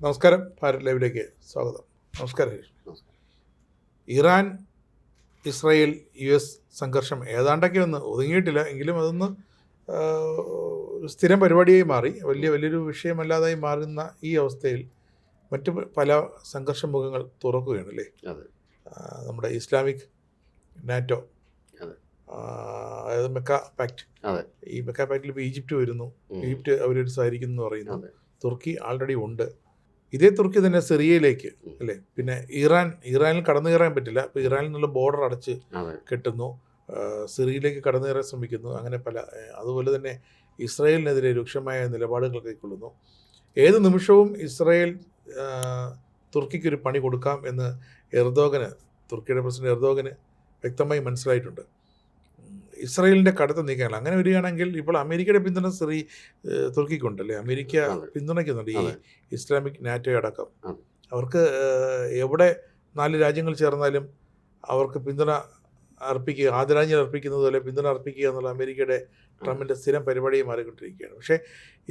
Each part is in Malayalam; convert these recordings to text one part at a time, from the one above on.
നമസ്കാരം. ഭാരത് ലൈവിലേക്ക് സ്വാഗതം. നമസ്കാരം. ഇറാൻ ഇസ്രായേൽ US സംഘർഷം ഏതാണ്ടൊക്കെ ഒന്ന് ഒതുങ്ങിയിട്ടില്ല, എങ്കിലും അതൊന്ന് സ്ഥിരം പരിപാടിയായി മാറി, വലിയൊരു വിഷയമല്ലാതായി മാറുന്ന ഈ അവസ്ഥയിൽ മറ്റ് പല സംഘർഷ മുഖങ്ങൾ തുറക്കുകയാണല്ലേ. നമ്മുടെ ഇസ്ലാമിക് നാറ്റോ, അതായത് മെക്ക പാക്ട്, ഈ മെക്ക പാക്റ്റിൽ ഇപ്പോൾ ഈജിപ്റ്റ് വരുന്നു. ഈജിപ്റ്റ് അവരൊരു സഹകരിക്കുന്നു എന്ന് പറയുന്നു. തുർക്കി ആൾറെഡി ഉണ്ട്. ഇതേ തുർക്കി തന്നെ സിറിയയിലേക്ക് അല്ലേ, പിന്നെ ഇറാനിൽ കടന്നു കയറാൻ പറ്റില്ല, അപ്പോൾ ഇറാനിൽ നിന്നുള്ള ബോർഡർ അടച്ച് കെട്ടുന്നു, സിറിയയിലേക്ക് കടന്നു കയറാൻ ശ്രമിക്കുന്നു. അങ്ങനെ അതുപോലെ തന്നെ ഇസ്രായേലിനെതിരെ രൂക്ഷമായ നിലപാടുകൾ കൈക്കൊള്ളുന്നു. ഏത് നിമിഷവും ഇസ്രായേൽ തുർക്കിക്കൊരു പണി കൊടുക്കാം എന്ന് തുർക്കിയുടെ പ്രസിഡന്റ് എർദോഗന് വ്യക്തമായി മനസ്സിലായിട്ടുണ്ട്. ഇസ്രായേലിൻ്റെ കടുത്ത നീക്കങ്ങൾ അങ്ങനെ വരികയാണെങ്കിൽ ഇപ്പോൾ അമേരിക്കയുടെ പിന്തുണ തുർക്കിക്കുണ്ടല്ലേ. അമേരിക്ക പിന്തുണയ്ക്കുന്നുണ്ട് ഈ ഇസ്ലാമിക് നാറ്റോ അടക്കം. അവർക്ക് എവിടെ 4 രാജ്യങ്ങൾ ചേർന്നാലും അവർക്ക് പിന്തുണ അർപ്പിക്കുക, ആദരാഞ്ജലി അർപ്പിക്കുന്നത് പോലെ പിന്തുണ അർപ്പിക്കുക എന്നുള്ള അമേരിക്കയുടെ ട്രംപിൻ്റെ സ്ഥിരം പരിപാടിയെ മാറിക്കൊണ്ടിരിക്കുകയാണ്. പക്ഷേ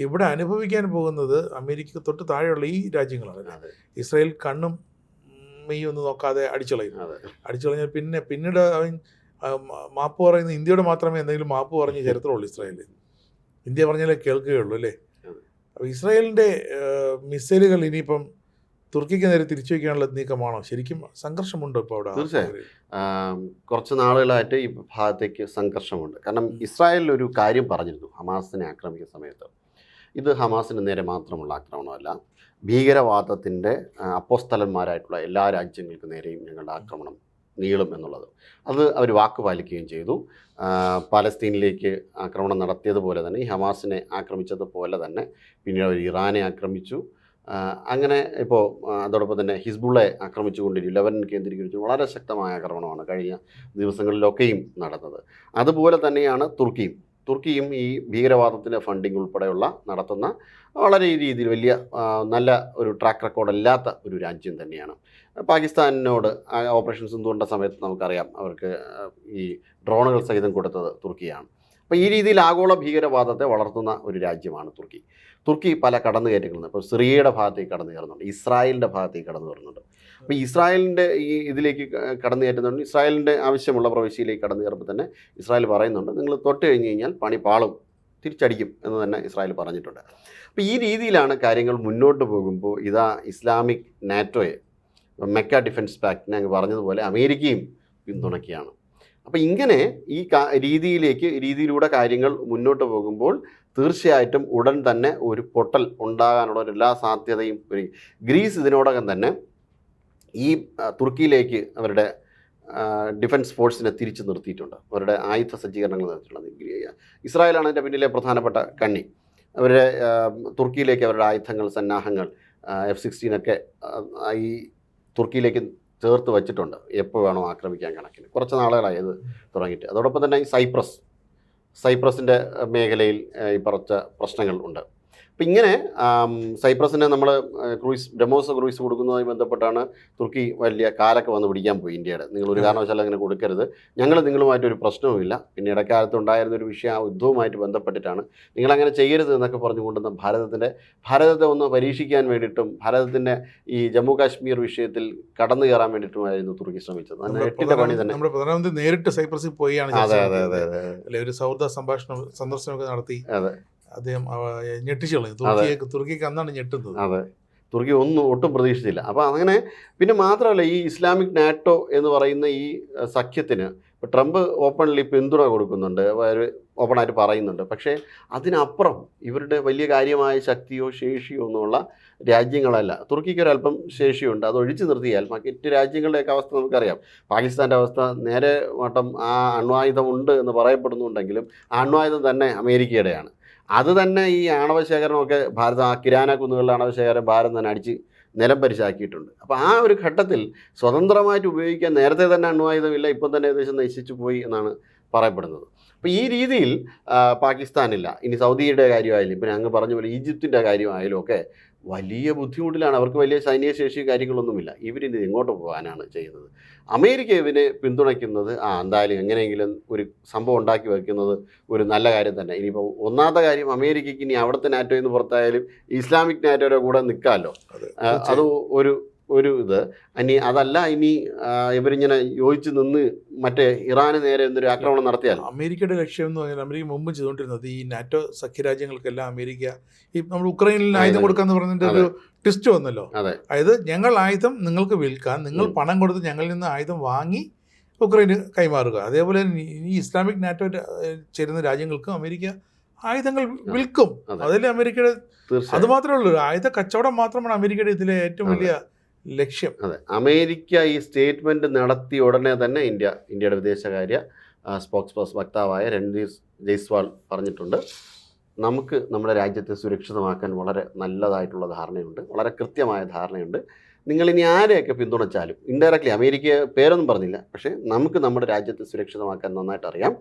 ഇവിടെ അനുഭവിക്കാൻ പോകുന്നത് അമേരിക്കക്ക് തൊട്ട് താഴെയുള്ള ഈ രാജ്യങ്ങളാണ്. ഇസ്രായേൽ കണ്ണും മെയ്യൊന്നും നോക്കാതെ അടിച്ചുകളഞ്ഞാൽ പിന്നീട് അവൻ മാപ്പ് പറയുന്നത് ഇന്ത്യയോട് മാത്രമേ എന്തെങ്കിലും മാപ്പ് പറഞ്ഞ് ചരിത്രമുള്ളൂ. ഇസ്രായേൽ ഇന്ത്യ പറഞ്ഞാലേ കേൾക്കുകയുള്ളൂ അല്ലേ. അപ്പോൾ ഇസ്രായേലിൻ്റെ മിസൈലുകൾ ഇനിയിപ്പം തുർക്കിക്ക് നേരെ തിരിച്ചു വയ്ക്കാനുള്ള നീക്കമാണോ? ശരിക്കും സംഘർഷമുണ്ടോ ഇപ്പോൾ അവിടെ? തീർച്ചയായും കുറച്ച് നാളുകളായിട്ട് ഈ ഭാഗത്തേക്ക് സംഘർഷമുണ്ട്. കാരണം ഇസ്രായേലിൽ ഒരു കാര്യം പറഞ്ഞിരുന്നു ഹമാസിനെ ആക്രമിക്കുന്ന സമയത്ത്, ഇത് ഹമാസിന് നേരെ മാത്രമുള്ള ആക്രമണമല്ല, ഭീകരവാദത്തിൻ്റെ അപ്പോസ്തലന്മാരായിട്ടുള്ള എല്ലാ രാജ്യങ്ങൾക്ക് നേരെയും ഞങ്ങളുടെ ആക്രമണം നീളും എന്നുള്ളത്. അത് അവർ വാക്ക് പാലിക്കുകയും ചെയ്തു. പാലസ്തീനിലേക്ക് ആക്രമണം നടത്തിയതുപോലെ തന്നെ ഈ ഹമാസിനെ ആക്രമിച്ചതുപോലെ തന്നെ പിന്നീട് അവർ ഇറാനെ ആക്രമിച്ചു. അങ്ങനെ ഇപ്പോൾ അതോടൊപ്പം തന്നെ ഹിസ്ബുള്ളയെ ആക്രമിച്ചുകൊണ്ടിരിക്കും. ലെബനൻ കേന്ദ്രീകരിച്ച് വളരെ ശക്തമായ ആക്രമണമാണ് കഴിഞ്ഞ ദിവസങ്ങളിലൊക്കെയും നടന്നത്. അതുപോലെ തന്നെയാണ് തുർക്കിയും ഈ ഭീകരവാദത്തിൻ്റെ ഫണ്ടിങ് ഉൾപ്പെടെയുള്ള നടത്തുന്ന വളരെ രീതിയിൽ വലിയ നല്ല ഒരു ട്രാക്ക് റെക്കോർഡ് അല്ലാത്ത ഒരു രാജ്യം തന്നെയാണ്. പാകിസ്ഥാനിനോട് ഓപ്പറേഷൻ സിന്ധുവിൻ്റെ സമയത്ത് നമുക്കറിയാം അവർക്ക് ഈ ഡ്രോണുകൾ സഹിതം കൊടുത്തത് തുർക്കിയാണ്. അപ്പോൾ ഈ രീതിയിൽ ആഗോള ഭീകരവാദത്തെ വളർത്തുന്ന ഒരു രാജ്യമാണ് തുർക്കി പല കടന്നുകയറ്റങ്ങളുണ്ട്. ഇപ്പോൾ സിറിയയുടെ ഭാഗത്തേക്ക് കടന്നു കയറുന്നുണ്ട്, ഇസ്രായേലിൻ്റെ ഭാഗത്തേക്ക് കടന്നു വരുന്നുണ്ട്. അപ്പോൾ ഇസ്രായേലിൻ്റെ ഈ ഇതിലേക്ക് കടന്നു കയറ്റുന്നുണ്ട്. ഇസ്രായേലിൻ്റെ ആവശ്യമുള്ള പ്രവിശ്യയിലേക്ക് കടന്നു കയറുമ്പോൾ തന്നെ ഇസ്രായേൽ പറയുന്നുണ്ട്, നിങ്ങൾ തൊട്ട് കഴിഞ്ഞ് കഴിഞ്ഞാൽ പണി പാളും, തിരിച്ചടിക്കും എന്ന് തന്നെ ഇസ്രായേൽ പറഞ്ഞിട്ടുണ്ട്. അപ്പോൾ ഈ രീതിയിലാണ് കാര്യങ്ങൾ മുന്നോട്ട് പോകുമ്പോൾ ഇതാ ഇസ്ലാമിക് നാറ്റോയെ, മെക്ക ഡിഫൻസ് പാക്റ്റിനെ അങ്ങ് പറഞ്ഞതുപോലെ അമേരിക്കയും പിന്തുണയ്ക്കുകയാണ്. അപ്പോൾ ഇങ്ങനെ ഈ രീതിയിലൂടെ കാര്യങ്ങൾ മുന്നോട്ട് പോകുമ്പോൾ തീർച്ചയായിട്ടും ഉടൻ തന്നെ ഒരു പൊട്ടൽ ഉണ്ടാകാനുള്ള എല്ലാ സാധ്യതയും ഗ്രീസ് ഇതിനോടകം തന്നെ ഈ തുർക്കിയിലേക്ക് അവരുടെ ഡിഫൻസ് ഫോഴ്സിനെ തിരിച്ചു നിർത്തിയിട്ടുണ്ട്, അവരുടെ ആയുധ സജ്ജീകരണങ്ങൾ നിർത്തിയിട്ടുള്ളത്. ഇസ്രായേലാണ് അതിൻ്റെ പിന്നിലെ പ്രധാനപ്പെട്ട കണ്ണി. അവരുടെ തുർക്കിയിലേക്ക് അവരുടെ ആയുധങ്ങൾ, സന്നാഹങ്ങൾ, F-16 ഒക്കെ ഈ തുർക്കിയിലേക്ക് ചേർത്ത് വച്ചിട്ടുണ്ട്, എപ്പോൾ വേണോ ആക്രമിക്കാൻ കണക്കിന്. കുറച്ച് നാളുകളായി ഇത് തുടങ്ങിയിട്ട്. അതോടൊപ്പം തന്നെ ഈ സൈപ്രസിൻ്റെ മേഖലയിൽ ഈ പറഞ്ഞ പ്രശ്നങ്ങൾ ഉണ്ട്. അപ്പം ഇങ്ങനെ സൈപ്രസിന് നമ്മൾ ബ്രഹ്മോസ് ക്രൂയിസ് കൊടുക്കുന്നതുമായി ബന്ധപ്പെട്ടാണ് തുർക്കി വലിയ കാലൊക്കെ വന്ന് പിടിക്കാൻ പോയി ഇന്ത്യയുടെ. നിങ്ങളൊരു കാരണവശാലും അങ്ങനെ കൊടുക്കരുത്, ഞങ്ങൾ നിങ്ങളുമായിട്ടൊരു പ്രശ്നവുമില്ല, പിന്നെ ഇടക്കാലത്ത് ഉണ്ടായിരുന്നൊരു വിഷയം ആ യുദ്ധവുമായിട്ട് ബന്ധപ്പെട്ടിട്ടാണ്, നിങ്ങളങ്ങനെ ചെയ്യരുത് എന്നൊക്കെ പറഞ്ഞുകൊണ്ടുന്ന ഭാരതത്തെ ഒന്ന് പരീക്ഷിക്കാൻ വേണ്ടിയിട്ടും ഭാരതത്തിൻ്റെ ഈ ജമ്മു കാശ്മീർ വിഷയത്തിൽ കടന്നു കയറാൻ വേണ്ടിയിട്ടുമായിരുന്നു തുർക്കി ശ്രമിച്ചത്. എട്ടിൻ്റെ പണി തന്നെ. നമ്മുടെ പ്രധാനമന്ത്രി നേരിട്ട് സൈപ്രസിൽ പോയാണ് ഒരു സൗഹൃദ സന്ദർശനമൊക്കെ നടത്തി. അദ്ദേഹം ഞെട്ടിച്ചു കളഞ്ഞു. തുർക്കിക്ക് അന്നാണ് ഞെട്ടുന്നത്. അതെ, തുർക്കി ഒട്ടും പ്രതീക്ഷിച്ചില്ല. അപ്പോൾ അങ്ങനെ പിന്നെ മാത്രമല്ല ഈ ഇസ്ലാമിക് നാറ്റോ എന്ന് പറയുന്ന ഈ സഖ്യത്തിന് ഇപ്പോൾ ട്രംപ് ഓപ്പൺലി പിന്തുണ കൊടുക്കുന്നുണ്ട്, ഓപ്പണായിട്ട് പറയുന്നുണ്ട്. പക്ഷേ അതിനപ്പുറം ഇവരുടെ വലിയ കാര്യമായ ശക്തിയോ ശേഷിയോ ഒന്നുമുള്ള രാജ്യങ്ങളല്ല. തുർക്കിക്ക് ഒരല്പം ശേഷിയുണ്ട്, അത് ഒഴിച്ചു നിർത്തിയാൽ മറ്റ് രാജ്യങ്ങളുടെയൊക്കെ അവസ്ഥ നമുക്കറിയാം. പാകിസ്ഥാൻ്റെ അവസ്ഥ നേരെ വട്ടം ആ അണ്വായുധം ഉണ്ട് എന്ന് പറയപ്പെടുന്നുണ്ടെങ്കിലും ആ അണ്വായുധം തന്നെ അമേരിക്കയുടെയാണ്. അത് തന്നെ ഈ ആണവശേഖരണമൊക്കെ കിരാന കുന്നുകളിലെ ആണവശേഖരം ഭാരതം തന്നെ അടിച്ച് നിലം പരിശാക്കിയിട്ടുണ്ട്. അപ്പോൾ ആ ഒരു ഘട്ടത്തിൽ സ്വതന്ത്രമായിട്ട് ഉപയോഗിക്കാൻ നേരത്തെ തന്നെ അണ്വായുധമില്ല, ഇപ്പം തന്നെ ഏകദേശം നശിച്ചു പോയി എന്നാണ് പറയപ്പെടുന്നത്. അപ്പോൾ ഈ രീതിയിൽ പാകിസ്ഥാനില്ല. ഇനി സൗദിയുടെ കാര്യമായാലും, ഇപ്പം അങ്ങ് പറഞ്ഞ പോലെ ഈജിപ്തിൻ്റെ കാര്യമായാലും ഒക്കെ വലിയ ബുദ്ധിമുട്ടിലാണ്. അവർക്ക് വലിയ സൈനിക ശേഷി കാര്യങ്ങളൊന്നുമില്ല. ഇവരിത് എങ്ങോട്ട് പോകാനാണ് ചെയ്യുന്നത്? അമേരിക്ക ഇവനെ പിന്തുണയ്ക്കുന്നത് എന്തായാലും എങ്ങനെയെങ്കിലും ഒരു സംഭവം ഉണ്ടാക്കി വയ്ക്കുന്നത് ഒരു നല്ല കാര്യം തന്നെ. ഇനിയിപ്പോൾ ഒന്നാമത്തെ കാര്യം, അമേരിക്കയ്ക്ക് ഇനി അവിടുത്തെ നാറ്റോയിൽ നിന്ന് പുറത്തായാലും ഇസ്ലാമിക് നാറ്റോയുടെ കൂടെ നിൽക്കാമല്ലോ. അത് ഒരു ഇത്. ഇനി അതല്ല, ഇനി ഇവരിങ്ങനെ യോജിച്ച് നിന്ന് മറ്റേ ഇറാന് നേരെ എന്തൊരു ആക്രമണം നടത്തിയാൽ. അമേരിക്കയുടെ ലക്ഷ്യം എന്ന് പറഞ്ഞാൽ അമേരിക്ക മുമ്പ് ചെയ്തുകൊണ്ടിരുന്നത് ഈ നാറ്റോ സഖ്യരാജ്യങ്ങൾക്കെല്ലാം അമേരിക്ക ഈ നമ്മൾ ഉക്രൈനിൽ ആയുധം കൊടുക്കാന്ന് പറഞ്ഞിട്ട് ഒരു ട്വിസ്റ്റ് വന്നല്ലോ. അതായത് ഞങ്ങൾ ആയുധം നിങ്ങൾക്ക് വിൽക്കാൻ, നിങ്ങൾ പണം കൊടുത്ത് ഞങ്ങളിൽ നിന്ന് ആയുധം വാങ്ങി ഉക്രൈന് കൈമാറുക. അതേപോലെ ഈ ഇസ്ലാമിക് നാറ്റോ ചേരുന്ന രാജ്യങ്ങൾക്ക് അമേരിക്ക ആയുധങ്ങൾ വിൽക്കും. അതല്ലേ അമേരിക്കയുടെ, അത് മാത്രമേ ഉള്ളൂ, ആയുധ കച്ചവടം മാത്രമാണ് അമേരിക്കയുടെ ഇതിലെ ഏറ്റവും വലിയ ലക്ഷ്യം. അതെ, അമേരിക്ക ഈ സ്റ്റേറ്റ്മെൻറ്റ് നടത്തിയ ഉടനെ തന്നെ ഇന്ത്യയുടെ വിദേശകാര്യ സ്പോക്സ് പേഴ്സൺ വക്താവായ രൺധീർ ജയ്സ്വാൾ പറഞ്ഞിട്ടുണ്ട്, നമുക്ക് നമ്മുടെ രാജ്യത്തെ സുരക്ഷിതമാക്കാൻ വളരെ നല്ലതായിട്ടുള്ള ധാരണയുണ്ട്, വളരെ കൃത്യമായ ധാരണയുണ്ട്. നിങ്ങളിനി ആരെയൊക്കെ പിന്തുണച്ചാലും, ഇൻഡയറക്റ്റ്ലി അമേരിക്ക പേരൊന്നും പറഞ്ഞില്ല, പക്ഷേ നമുക്ക് നമ്മുടെ രാജ്യത്തെ സുരക്ഷിതമാക്കാൻ നന്നായിട്ട് അറിയാം.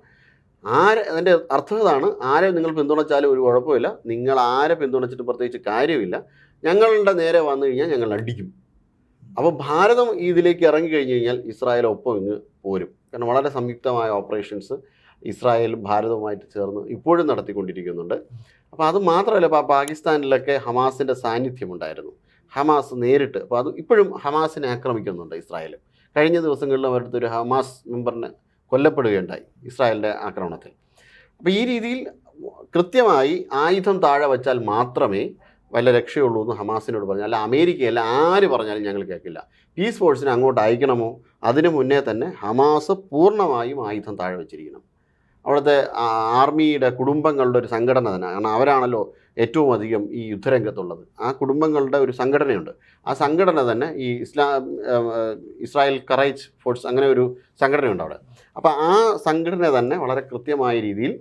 അതിൻ്റെ അർത്ഥം ഇതാണ്, ആരെ നിങ്ങൾ പിന്തുണച്ചാലും ഒരു കുഴപ്പമില്ല, നിങ്ങൾ ആരെ പിന്തുണച്ചിട്ട് പ്രത്യേകിച്ച് കാര്യമില്ല, ഞങ്ങളുടെ നേരെ വന്നു കഴിഞ്ഞാൽ ഞങ്ങൾ അടിക്കും. അപ്പോൾ ഭാരതം ഇതിലേക്ക് ഇറങ്ങിക്കഴിഞ്ഞ് കഴിഞ്ഞാൽ ഇസ്രായേൽ ഒപ്പം ഇങ്ങ് പോരും. കാരണം വളരെ സംയുക്തമായ ഓപ്പറേഷൻസ് ഇസ്രായേലും ഭാരതവുമായിട്ട് ചേർന്ന് ഇപ്പോഴും നടത്തിക്കൊണ്ടിരിക്കുന്നുണ്ട്. അപ്പോൾ അത് മാത്രമല്ല, ഇപ്പോൾ പാകിസ്ഥാനിലൊക്കെ ഹമാസിൻ്റെ സാന്നിധ്യമുണ്ടായിരുന്നു, ഹമാസ് നേരിട്ട്. അപ്പോൾ അത് ഇപ്പോഴും ഹമാസിനെ ആക്രമിക്കുന്നുണ്ട് ഇസ്രായേൽ. കഴിഞ്ഞ ദിവസങ്ങളിൽ അവരുടെ ഒരു ഹമാസ് മെമ്പറിനെ കൊല്ലപ്പെടുകയുണ്ടായി ഇസ്രായേലിൻ്റെ ആക്രമണത്തിൽ. അപ്പോൾ ഈ രീതിയിൽ കൃത്യമായി ആയുധം താഴെ വച്ചാൽ മാത്രമേ വല്ല രക്ഷയുള്ളൂ എന്ന് ഹമാസിനോട് പറഞ്ഞു. അല്ല അമേരിക്കയല്ല ആര് പറഞ്ഞാലും ഞങ്ങൾ കേൾക്കില്ല. പീസ് ഫോഴ്സിനെ അങ്ങോട്ട് അയക്കണമോ അതിന് മുന്നേ തന്നെ ഹമാസ് പൂർണ്ണമായും ആയുധം താഴെ വെച്ചിരിക്കണം. അവിടുത്തെ ആർമിയുടെ കുടുംബങ്ങളുടെ ഒരു സംഘടന തന്നെ, കാരണം അവരാണല്ലോ ഏറ്റവും അധികം ഈ യുദ്ധരംഗത്തുള്ളത്. ആ കുടുംബങ്ങളുടെ ഒരു സംഘടനയുണ്ട്. ആ സംഘടന തന്നെ ഈ ഇസ്രായേൽ കറേജ് ഫോഴ്സ്, അങ്ങനെ ഒരു സംഘടനയുണ്ട് അവിടെ. അപ്പോൾ ആ സംഘടന തന്നെ വളരെ കൃത്യമായ രീതിയിൽ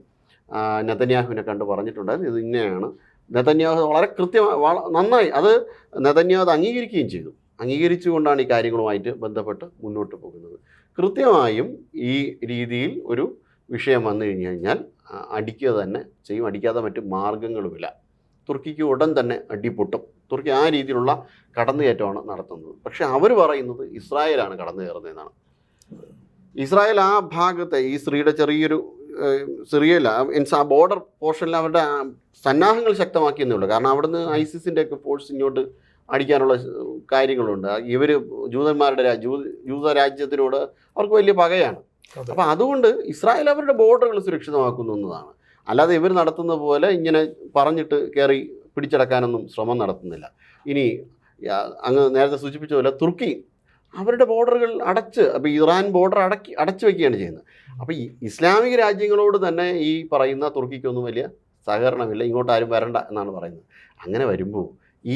നെതന്യാഹുവിനെ കണ്ട് പറഞ്ഞിട്ടുണ്ടായിരുന്നു, ഇത് ഇങ്ങനെയാണ്. നെതന്യാഹു വളരെ നന്നായി അത് നെതന്യാഹു അത് അംഗീകരിക്കുകയും ചെയ്തു. അംഗീകരിച്ചുകൊണ്ടാണ് ഈ കാര്യങ്ങളുമായിട്ട് ബന്ധപ്പെട്ട് മുന്നോട്ട് പോകുന്നത്. കൃത്യമായും ഈ രീതിയിൽ ഒരു വിഷയം വന്നു കഴിഞ്ഞാൽ അടിക്കുക തന്നെ ചെയ്യും, അടിക്കാതെ മറ്റ് മാർഗങ്ങളുമില്ല. തുർക്കിക്ക് ഉടൻ തന്നെ അടിപൊട്ടും. തുർക്കി ആ രീതിയിലുള്ള കടന്നുകയറ്റമാണ് നടത്തുന്നത്. പക്ഷേ അവർ പറയുന്നത് ഇസ്രായേലാണ് കടന്നു കയറുന്നതെന്നാണ്. ഇസ്രായേൽ ആ ഭാഗത്തെ ഈ ചെറിയൊരു സിറിയയില്ല മീൻസ് ആ ബോർഡർ പോർഷനിൽ അവരുടെ സന്നാഹങ്ങൾ ശക്തമാക്കിയെന്നേ ഉള്ളൂ. കാരണം അവിടുന്ന് ഐസിസിൻ്റെ ഒക്കെ ഫോഴ്സ് ഇങ്ങോട്ട് അടിക്കാനുള്ള കാര്യങ്ങളുണ്ട്. ഇവർ ജൂത രാജ്യത്തിനോട് അവർക്ക് വലിയ പകയാണ്. അപ്പോൾ അതുകൊണ്ട് ഇസ്രായേൽ അവരുടെ ബോർഡറുകൾ സുരക്ഷിതമാക്കുന്നു എന്നതാണ്. അല്ലാതെ ഇവർ നടത്തുന്ന പോലെ ഇങ്ങനെ പറഞ്ഞിട്ട് കയറി പിടിച്ചടക്കാനൊന്നും ശ്രമം നടത്തുന്നില്ല. ഇനി അങ്ങ് നേരത്തെ സൂചിപ്പിച്ച പോലെ തുർക്കി അവരുടെ ബോർഡറുകൾ അപ്പോൾ ഇറാൻ ബോർഡർ അടച്ചു വയ്ക്കുകയാണ് ചെയ്യുന്നത്. അപ്പോൾ ഈ ഇസ്ലാമിക രാജ്യങ്ങളോട് തന്നെ ഈ പറയുന്ന തുർക്കിക്കൊന്നും വലിയ സഹകരണമില്ല, ഇങ്ങോട്ട് ആരും വരണ്ട എന്നാണ് പറയുന്നത്. അങ്ങനെ വരുമ്പോൾ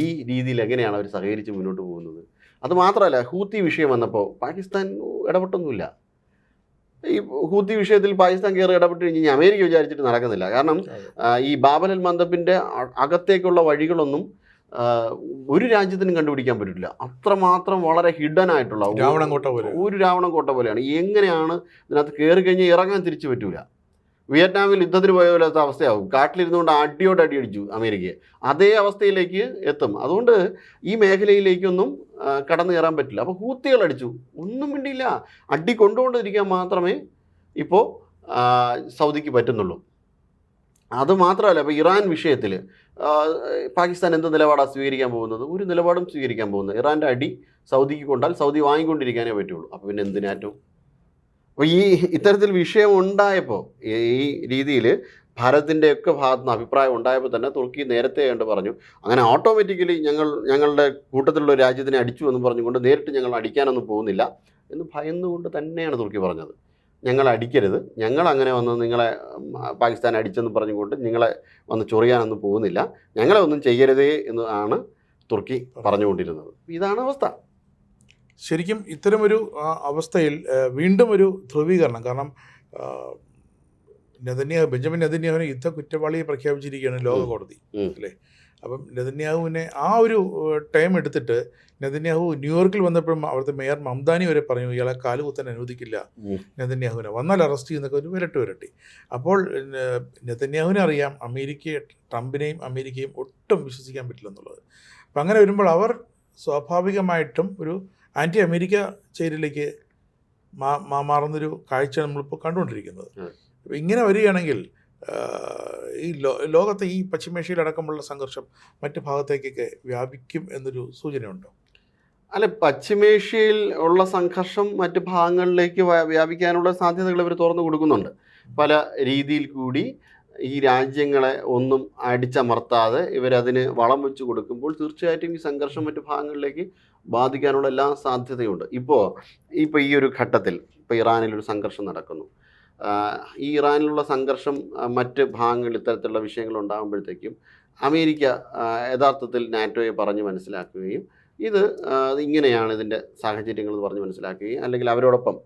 ഈ രീതിയിൽ എങ്ങനെയാണ് അവർ സഹകരിച്ച് മുന്നോട്ട് പോകുന്നത്? അതുമാത്രമല്ല, ഹൂത്തി വിഷയം വന്നപ്പോൾ പാകിസ്ഥാൻ ഇടപെട്ടൊന്നുമില്ല. ഈ ഹൂത്തി വിഷയത്തിൽ പാകിസ്ഥാൻ കയറി ഇടപെട്ട് കഴിഞ്ഞാൽ അമേരിക്ക വിചാരിച്ചിട്ട് നടക്കുന്നില്ല. കാരണം ഈ ബാബൽ അൽ മന്ദബിൻ്റെ അകത്തേക്കുള്ള വഴികളൊന്നും ഒരു രാജ്യത്തിനും കണ്ടുപിടിക്കാൻ പറ്റില്ല. അത്രമാത്രം വളരെ ഹിഡൻ ആയിട്ടുള്ള ഒരു രാവണക്കോട്ട പോലെയാണ്. എങ്ങനെയാണ് ഇതിനകത്ത് കയറി കഴിഞ്ഞാൽ ഇറങ്ങാൻ തിരിച്ചു പറ്റൂല. വിയറ്റ്നാമിൽ യുദ്ധത്തിന് പോയ പോലത്തെ അവസ്ഥയാവും. കാട്ടിലിരുന്നുകൊണ്ട് അടി അടിച്ചു അമേരിക്കയെ. അതേ അവസ്ഥയിലേക്ക് എത്തും. അതുകൊണ്ട് ഈ മേഖലയിലേക്കൊന്നും കടന്നു കയറാൻ പറ്റില്ല. അപ്പോൾ ഹൂത്തികൾ അടിച്ചു, ഒന്നും വേണ്ടിയില്ല, അടി കൊണ്ടുകൊണ്ടിരിക്കാൻ മാത്രമേ ഇപ്പോൾ സൗദിക്ക് പറ്റുന്നുള്ളൂ. അതുമാത്രമല്ല, ഇപ്പോൾ ഇറാൻ വിഷയത്തിൽ പാകിസ്ഥാൻ എന്ത് നിലപാടാണ് സ്വീകരിക്കാൻ പോകുന്നത്? ഒരു നിലപാടും സ്വീകരിക്കാൻ പോകുന്നത്. ഇറാൻ്റെ അടി സൗദിക്ക് കൊണ്ടാൽ സൗദി വാങ്ങിക്കൊണ്ടിരിക്കാനേ പറ്റുള്ളൂ. അപ്പോൾ പിന്നെ എന്തിനാറ്റവും? അപ്പോൾ ഈ ഇത്തരത്തിൽ വിഷയം ഉണ്ടായപ്പോൾ, ഈ രീതിയിൽ ഭാരതത്തിൻ്റെയൊക്കെ ഭാഗത്ത് നിന്ന് അഭിപ്രായം ഉണ്ടായപ്പോൾ തന്നെ തുർക്കി നേരത്തെ കണ്ട് പറഞ്ഞു, അങ്ങനെ ഓട്ടോമാറ്റിക്കലി ഞങ്ങളുടെ കൂട്ടത്തിലുള്ള രാജ്യത്തിനെ അടിച്ചു എന്ന് പറഞ്ഞുകൊണ്ട് നേരിട്ട് ഞങ്ങൾ അടിക്കാനൊന്നും പോകുന്നില്ല എന്ന് ഭയന്നുകൊണ്ട് തന്നെയാണ് തുർക്കി പറഞ്ഞത്. ഞങ്ങൾ അടിക്കരുത്, ഞങ്ങൾ അങ്ങനെ വന്ന് നിങ്ങളെ പാകിസ്ഥാൻ അടിച്ചെന്ന് പറഞ്ഞുകൊണ്ട് നിങ്ങളെ വന്ന് ചൊറിയാനൊന്നും പോകുന്നില്ല, ഞങ്ങളെ ഒന്നും ചെയ്യരുതേ എന്ന് ആണ് തുർക്കി പറഞ്ഞുകൊണ്ടിരുന്നത്. ഇതാണ് അവസ്ഥ. ശരിക്കും ഇത്തരമൊരു അവസ്ഥയിൽ വീണ്ടും ഒരു ധ്രുവീകരണം. കാരണം ബെഞ്ചമിൻ നെതന്യാഹുവിനെ യുദ്ധ കുറ്റവാളിയെ പ്രഖ്യാപിച്ചിരിക്കുകയാണ് ലോക കോടതി, അല്ലേ? അപ്പം നെതന്യാഹുവിനെ ആ ഒരു ടൈം എടുത്തിട്ട് നെതന്യാഹു ന്യൂയോർക്കിൽ വന്നപ്പോഴും അവിടുത്തെ മേയർ മംദാനി വരെ പറഞ്ഞു ഇയാളെ കാലുകുത്താൻ അനുവദിക്കില്ല നെതന്യാഹുവിനെ, വന്നാൽ അറസ്റ്റ് ചെയ്യുന്നൊക്കെ ഒരു വിരട്ടി. അപ്പോൾ നെതന്യാഹുവിനെ അറിയാം ട്രംപിനെയും അമേരിക്കയും ഒട്ടും വിശ്വസിക്കാൻ പറ്റില്ല എന്നുള്ളത്. അപ്പം അങ്ങനെ വരുമ്പോൾ അവർ സ്വാഭാവികമായിട്ടും ഒരു ആൻറ്റി അമേരിക്ക ചേരിലേക്ക് മാറുന്നൊരു കാഴ്ച നമ്മളിപ്പോൾ കണ്ടുകൊണ്ടിരിക്കുന്നത്. അപ്പം ഇങ്ങനെ വരികയാണെങ്കിൽ ഈ ലോകത്തെ ഈ പശ്ചിമേഷ്യയിലടക്കമുള്ള സംഘർഷം മറ്റ് ഭാഗത്തേക്കൊക്കെ വ്യാപിക്കും എന്നൊരു സൂചനയുണ്ടോ? അല്ല, പശ്ചിമേഷ്യയിൽ ഉള്ള സംഘർഷം മറ്റ് ഭാഗങ്ങളിലേക്ക് വ്യാപിക്കാനുള്ള സാധ്യതകൾ ഇവർ തുറന്നു കൊടുക്കുന്നുണ്ട്. പല രീതിയിൽ കൂടി ഈ രാജ്യങ്ങളെ ഒന്നും അടിച്ചമർത്താതെ ഇവരതിന് വളം വെച്ച് കൊടുക്കുമ്പോൾ തീർച്ചയായിട്ടും ഈ സംഘർഷം മറ്റ് ഭാഗങ്ങളിലേക്ക് ബാധിക്കാനുള്ള എല്ലാ സാധ്യതയുണ്ട്. ഇപ്പോൾ ഈ ഒരു ഘട്ടത്തിൽ ഇപ്പോൾ ഇറാനിലൊരു സംഘർഷം നടക്കുന്നു. ഈ ഇറാനിലുള്ള സംഘർഷം മറ്റ് ഭാഗങ്ങളിൽ ഇത്തരത്തിലുള്ള വിഷയങ്ങൾ ഉണ്ടാകുമ്പോഴത്തേക്കും അമേരിക്ക യഥാർത്ഥത്തിൽ നാറ്റോയെ പറഞ്ഞ് മനസ്സിലാക്കുകയും ഇത് ഇങ്ങനെയാണ് ഇതിൻ്റെ സാഹചര്യങ്ങൾ എന്ന് പറഞ്ഞ് മനസ്സിലാക്കുകയും അല്ലെങ്കിൽ അവരോടൊപ്പം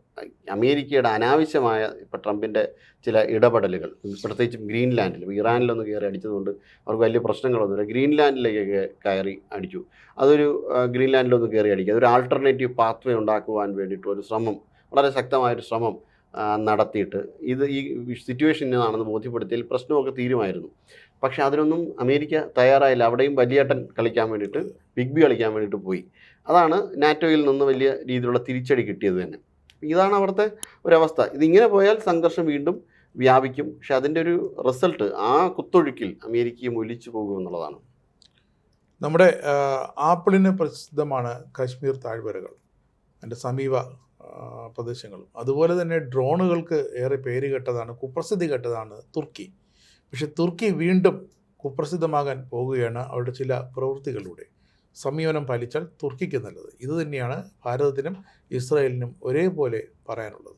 അമേരിക്കയുടെ അനാവശ്യമായ ഇപ്പോൾ ട്രംപിൻ്റെ ചില ഇടപെടലുകൾ, പ്രത്യേകിച്ചും ഗ്രീൻലാൻഡിൽ, ഇറാനിലൊന്ന് കയറി അടിച്ചതുകൊണ്ട് അവർക്ക് വലിയ പ്രശ്നങ്ങളൊന്നുമില്ല, ഗ്രീൻലാൻഡിലേക്ക് കയറി അടിച്ചു. അതൊരു ഗ്രീൻലാൻഡിലൊന്ന് കയറി അടിക്കുക, അതൊരു ആൾട്ടർനേറ്റീവ് പാത്വേ ഉണ്ടാക്കുവാൻ വേണ്ടിയിട്ടുള്ളൊരു ശ്രമം, വളരെ ശക്തമായൊരു ശ്രമം നടത്തിയിട്ട് ഇത് ഈ സിറ്റുവേഷനാണെന്ന് ബോധ്യപ്പെടുത്തിയാൽ പ്രശ്നമൊക്കെ തീരുമായിരുന്നു. പക്ഷെ അതിനൊന്നും അമേരിക്ക തയ്യാറായില്ല. അവിടെയും വലിയേട്ടൻ കളിക്കാൻ വേണ്ടിയിട്ട്, ബിഗ് ബി കളിക്കാൻ വേണ്ടിയിട്ട് പോയി. അതാണ് നാറ്റോയിൽ നിന്ന് വലിയ രീതിയിലുള്ള തിരിച്ചടി കിട്ടിയത് തന്നെ. ഇതാണ് അവിടുത്തെ ഒരവസ്ഥ. ഇതിങ്ങനെ പോയാൽ സംഘർഷം വീണ്ടും വ്യാപിക്കും. പക്ഷെ അതിൻ്റെ ഒരു റിസൾട്ട്, ആ കുത്തൊഴുക്കിൽ അമേരിക്കയും ഒലിച്ചു പോകുമെന്നുള്ളതാണ്. നമ്മുടെ ആപ്പിളിന് പ്രസിദ്ധമാണ് കാശ്മീർ താഴ്വരകൾ, അതിൻ്റെ സമീപ പ്രദേശങ്ങളും. അതുപോലെ തന്നെ ഡ്രോണുകൾക്ക് ഏറെ പേര് കേട്ടതാണ്, കുപ്രസിദ്ധി കേട്ടതാണ് തുർക്കി. പക്ഷെ തുർക്കി വീണ്ടും കുപ്രസിദ്ധമാകാൻ പോവുകയാണ് അവരുടെ ചില പ്രവൃത്തികളിലൂടെ. സംയമനം പാലിച്ചാൽ തുർക്കിക്ക് നല്ലത്. ഇത് തന്നെയാണ് ഭാരതത്തിനും ഇസ്രായേലിനും ഒരേപോലെ പറയാനുള്ളത്.